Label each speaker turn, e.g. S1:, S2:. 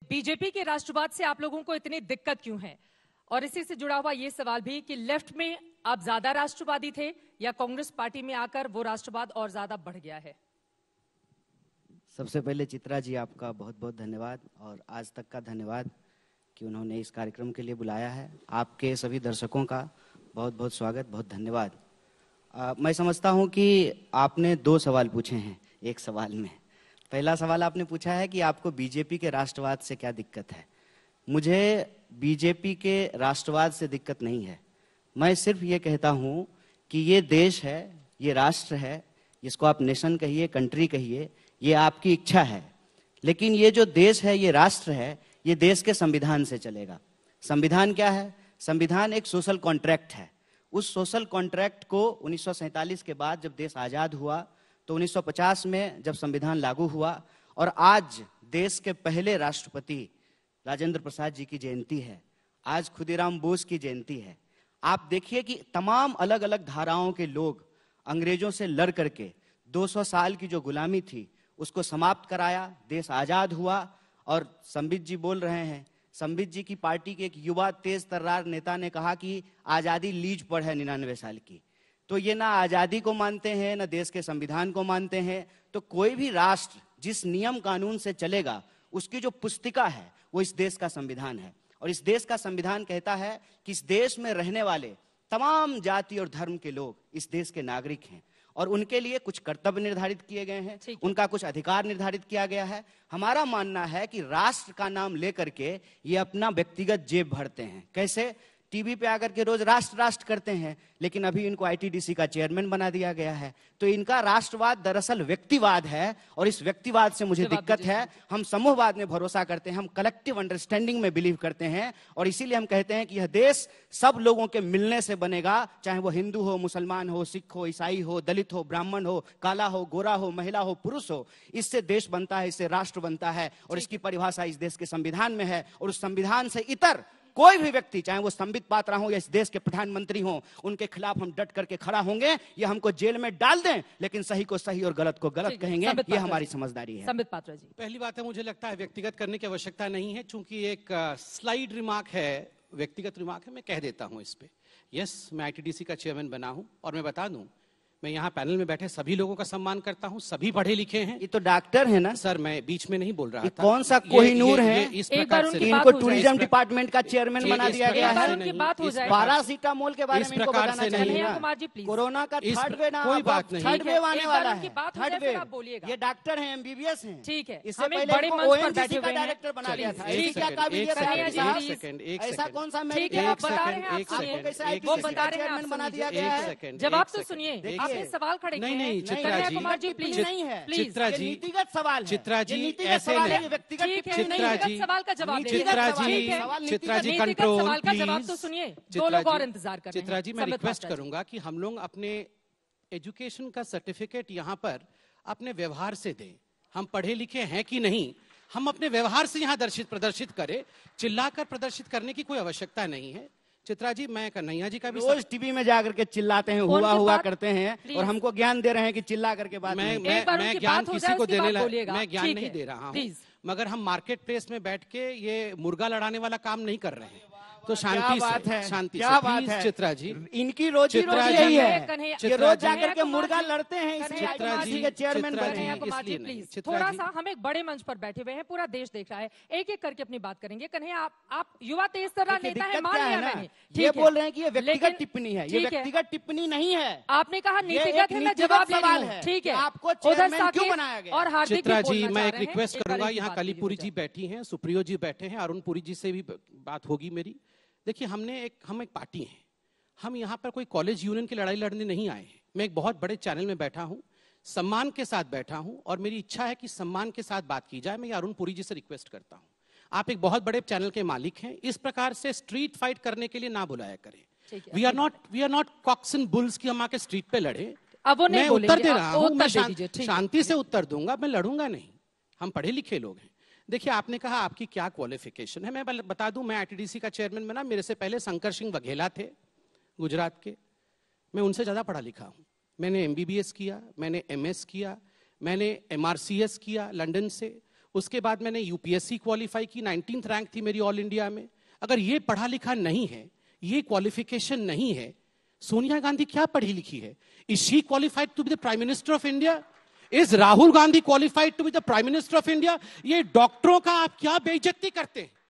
S1: BJP के राष्ट्रवाद से आप लोगों को इतनी दिक्कत क्यों है? और इसी से जुड़ा हुआ ये सवाल भी कि लेफ्ट में आप ज्यादा राष्ट्रवादी थे या कांग्रेस पार्टी में आकर वो राष्ट्रवाद और ज्यादा बढ़ गया है?
S2: सबसे पहले चित्रा जी आपका बहुत बहुत धन्यवाद और आज तक का धन्यवाद कि उन्होंने इस कार्यक्रम के लिए बुलाया है। आपके सभी दर्शकों का बहुत बहुत स्वागत, बहुत धन्यवाद। मैं समझता हूं कि आपने दो सवाल पूछे हैं एक सवाल में। पहला सवाल आपने पूछा है कि आपको बीजेपी के राष्ट्रवाद से क्या दिक्कत है। मुझे बीजेपी के राष्ट्रवाद से दिक्कत नहीं है। मैं सिर्फ ये कहता हूं कि ये देश है, ये राष्ट्र है, जिसको आप नेशन कहिए, कंट्री कहिए, ये आपकी इच्छा है। लेकिन ये जो देश है, ये राष्ट्र है, ये देश के संविधान से चलेगा। संविधान क्या है? संविधान एक सोशल कॉन्ट्रैक्ट है। उस सोशल कॉन्ट्रैक्ट को 1947 के बाद जब देश आजाद हुआ तो 1950 में जब संविधान लागू हुआ और आज देश के पहले राष्ट्रपति राजेंद्र प्रसाद जी की जयंती है, आज खुदीराम बोस की जयंती है। आप देखिए कि तमाम अलग अलग धाराओं के लोग अंग्रेजों से लड़ करके 200 साल की जो गुलामी थी उसको समाप्त कराया, देश आजाद हुआ। और संबित जी बोल रहे हैं, संबित जी की पार्टी के एक युवा तेज तर्रार नेता ने कहा कि आजादी लीज पर है 99 साल की। तो ये ना आजादी को मानते हैं, ना देश के संविधान को मानते हैं। तो कोई भी राष्ट्र जिस नियम कानून से चलेगा उसकी जो पुस्तिका है वो इस देश का संविधान है। और इस देश का संविधान कहता है कि इस देश में रहने वाले तमाम जाति और धर्म के लोग इस देश के नागरिक हैं और उनके लिए कुछ कर्तव्य निर्धारित किए गए हैं, उनका कुछ अधिकार निर्धारित किया गया है। हमारा मानना है कि राष्ट्र का नाम लेकर के ये अपना व्यक्तिगत जेब भरते हैं। कैसे? टीवी पे आकर के रोज राष्ट्र राष्ट्र करते हैं, लेकिन अभी इनको आईटीडीसी का चेयरमैन बना दिया गया है। तो इनका राष्ट्रवाद दरअसल व्यक्तिवाद है और इस व्यक्तिवाद से मुझे दिक्कत है। हम समूहवाद में भरोसा करते हैं, हम कलेक्टिव अंडरस्टैंडिंग में बिलीव करते हैं और इसीलिए हम कहते हैं कि यह देश सब लोगों के मिलने से बनेगा, चाहे वो हिंदू हो, मुसलमान हो, सिख हो, ईसाई हो, दलित हो, ब्राह्मण हो, काला हो, गोरा हो, महिला हो, पुरुष हो। इससे देश बनता है, इससे राष्ट्र बनता है और इसकी परिभाषा इस देश के संविधान में है। और उस संविधान से इतर कोई भी व्यक्ति, चाहे वो संबित पात्रा हो या इस देश के प्रधानमंत्री हो, उनके खिलाफ हम डट करके खड़ा होंगे। ये हमको जेल में डाल दें लेकिन सही को सही और गलत को गलत कहेंगे। ये हमारी समझदारी है।
S1: संबित पात्रा जी,
S3: पहली बात है, मुझे लगता है व्यक्तिगत करने की आवश्यकता नहीं है, चूंकि एक स्लाइड रिमार्क है, व्यक्तिगत रिमार्क है, मैं कह देता हूं इस पे। यस, मैं आईटीडीसी का चेयरमैन बना हूं और मैं बता दूं, मैं यहाँ पैनल में बैठे सभी लोगों का सम्मान करता हूँ, सभी पढ़े लिखे हैं।
S2: ये तो डॉक्टर है ना
S3: सर, मैं बीच में नहीं बोल रहा था।
S2: कौन सा कोहिनूर है?
S3: इस प्रकार से
S2: इनको टूरिज्म डिपार्टमेंट का चेयरमैन बना दिया गया है। पैरासीटामोल के बारे में इनको बताना चाहिए। कोरोना का थर्ड वेव,
S3: कोई बात नहीं,
S2: थर्ड वेव आने वाला है। थर्ड वेव, ये डॉक्टर हैं, एमबीबीएस हैं।
S1: ठीक है,
S2: इससे पहले ओएनजीसी का डायरेक्टर बना दिया था। ऐसा कौन सा चेयरमैन बना दिया गया है?
S1: जवाब तो सुनिए, आपने सवाल खड़े
S3: नहीं, चित्रा जी,
S1: कुमार जी प्लीज
S2: नहीं है,
S3: चित्रा जी,
S2: नीतिगत सवाल है।
S3: चित्रा जी,
S2: ऐसे नहीं, व्यक्तिगत
S1: सवाल का जवाब दीजिए।
S3: चित्रा जी, कंट्रोल
S1: सवाल का जवाब तो सुनिए, दो लोग और इंतजार कर रहे हैं।
S3: चित्रा जी, मैं रिक्वेस्ट करूंगा कि हम लोग अपने एजुकेशन का सर्टिफिकेट यहाँ पर अपने व्यवहार से दें। हम पढ़े लिखे हैं कि नहीं, हम अपने व्यवहार से यहाँ प्रदर्शित करें। चिल्लाकर प्रदर्शित करने की कोई आवश्यकता नहीं है। चित्रा जी, मैं कन्हैया जी का भी
S2: रोज टीवी में जाकर के चिल्लाते हैं, हुआ करते हैं और हमको ज्ञान दे रहे हैं कि चिल्ला करके बात।
S3: मैं ज्ञान किसी को मैं ज्ञान नहीं दे रहा हूँ, मगर हम मार्केट प्लेस में बैठ के ये मुर्गा लड़ाने वाला काम नहीं कर रहे हैं। तो शांति से, शांति
S2: क्या बात है
S3: चित्रा जी,
S2: इनकी रोजी रोटी यही है, ये रोज जाकर के मुर्गा लड़ते हैं। चित्रा जी के चेयरमैन बने हैं।
S1: प्लीज थोड़ा सा, हम एक बड़े मंच पर बैठे हुए हैं, पूरा देश देख रहा है, एक एक करके अपनी बात करेंगे। कन्हैया, आप युवा तेज तर्रार नेता है, मान लिया मैंने।
S2: ये बोल रहे हैं कि ये व्यक्तिगत टिप्पणी है, ये व्यक्तिगत टिप्पणी नहीं है।
S1: आपने कहा नीतिगत है, मैं जवाब
S2: सवाल है।
S1: ठीक है,
S2: आपको चेयरमैन क्यों बनाया गया?
S1: और हार्दिक
S3: चित्रा जी, मैं एक रिक्वेस्ट करूंगा, यहाँ कलीपुरी जी बैठी हैं, सुप्रियो जी बैठे हैं, अरुण पुरी जी से भी बात होगी मेरी। देखिए, हम एक पार्टी हैं, हम यहाँ पर कोई कॉलेज यूनियन की लड़ाई लड़ने नहीं आए हैं। मैं एक बहुत बड़े चैनल में बैठा हूँ, सम्मान के साथ बैठा हूँ और मेरी इच्छा है कि सम्मान के साथ बात की जाए। मैं अरुण पुरी जी से रिक्वेस्ट करता हूँ, आप एक बहुत बड़े चैनल के मालिक हैं, इस प्रकार से स्ट्रीट फाइट करने के लिए ना बुलाया करें। We are not cocks and bulls की हम आके स्ट्रीट पे लड़े। मैं उत्तर दे रहा हूँ, मैं शांति से उत्तर दूंगा, मैं लड़ूंगा नहीं। हम पढ़े लिखे लोग हैं। देखिए, आपने कहा आपकी क्या क्वालिफिकेशन है, मैं बता दूं, मैं आईटीडीसी का चेयरमैन बना, मेरे से पहले शंकर सिंह वघेला थे गुजरात के, मैं उनसे ज्यादा पढ़ा लिखा हूं। मैंने एमबीबीएस किया, मैंने एमएस किया, मैंने एमआरसीएस किया लंदन से, उसके बाद मैंने यूपीएससी क्वालिफाई की, 19th रैंक थी मेरी ऑल इंडिया में। अगर ये पढ़ा लिखा नहीं है, ये क्वालिफिकेशन नहीं है, सोनिया गांधी क्या पढ़ी लिखी है? Is she qualified to be the prime minister of India? Is Rahul Gandhi qualified to be the prime minister of India? ये डॉक्टरों का आप क्या बेइज्जती करते हैं?